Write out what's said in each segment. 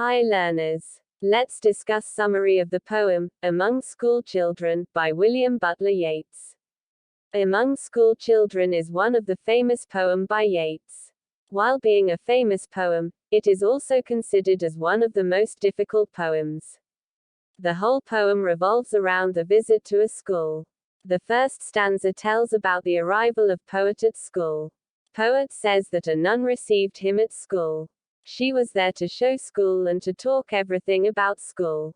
Hi learners. Let's discuss summary of the poem, Among School Children, by William Butler Yeats. Among School Children is one of the famous poem by Yeats. While being a famous poem, it is also considered as one of the most difficult poems. The whole poem revolves around the visit to a school. The first stanza tells about the arrival of Poet at school. Poet says that a nun received him at school. She was there to show school and to talk everything about school.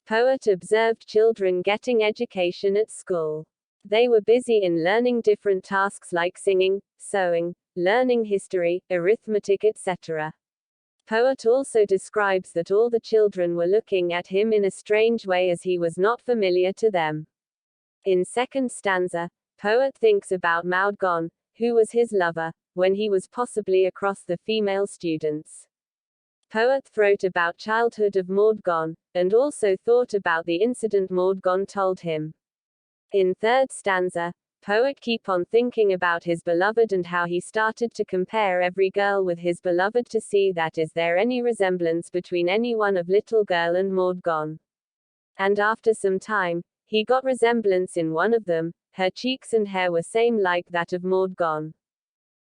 Poet observed children getting education at school. They were busy in learning different tasks like singing, sewing, learning history, arithmetic, etc. Poet also describes that all the children were looking at him in a strange way as he was not familiar to them. In second stanza, Poet thinks about Maud Gonne, who was his lover, when he was possibly across the female students. Poet wrote about childhood of Maud Gonne, and also thought about the incident Maud Gonne told him. In third stanza, Poet keep on thinking about his beloved and how he started to compare every girl with his beloved to see that is there any resemblance between any one of little girl and Maud Gonne. And after some time, he got resemblance in one of them, her cheeks and hair were same like that of Maud Gonne.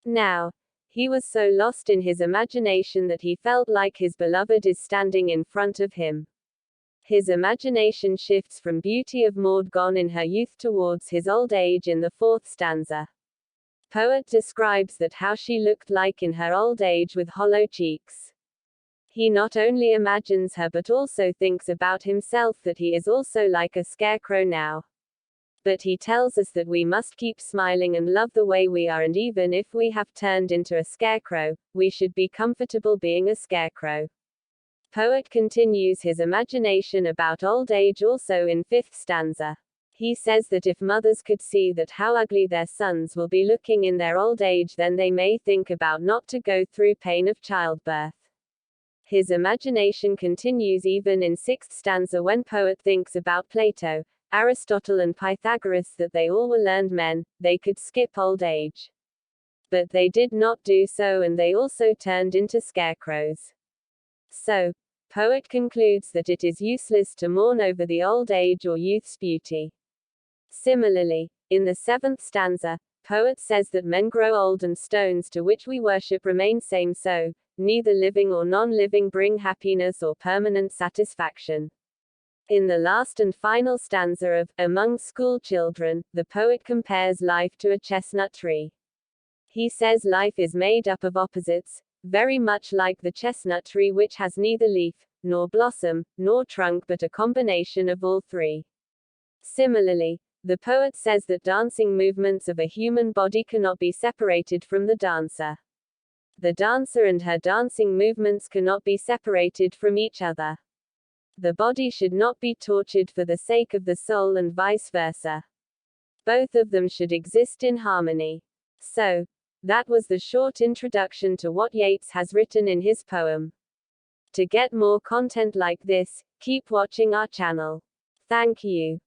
Now, he was so lost in his imagination that he felt like his beloved is standing in front of him. His imagination shifts from beauty of Maud Gonne in her youth towards his old age in the fourth stanza. Poet describes that how she looked like in her old age with hollow cheeks. He not only imagines her but also thinks about himself that he is also like a scarecrow now. But he tells us that we must keep smiling and love the way we are, and even if we have turned into a scarecrow, we should be comfortable being a scarecrow. Poet continues his imagination about old age also in fifth stanza. He says that if mothers could see that how ugly their sons will be looking in their old age, then they may think about not to go through pain of childbirth. His imagination continues even in sixth stanza when Poet thinks about Plato, Aristotle and Pythagoras, that they all were learned men, they could skip old age. But they did not do so, and they also turned into scarecrows. So, Poet concludes that it is useless to mourn over the old age or youth's beauty. Similarly, in the seventh stanza, Poet says that men grow old and stones to which we worship remain same, so, neither living or non-living bring happiness or permanent satisfaction. In the last and final stanza of Among School Children, the poet compares life to a chestnut tree. He says life is made up of opposites, very much like the chestnut tree, which has neither leaf, nor blossom, nor trunk, but a combination of all three. Similarly, the poet says that dancing movements of a human body cannot be separated from the dancer. The dancer and her dancing movements cannot be separated from each other. The body should not be tortured for the sake of the soul and vice versa. Both of them should exist in harmony. So, that was the short introduction to what Yeats has written in his poem. To get more content like this, keep watching our channel. Thank you.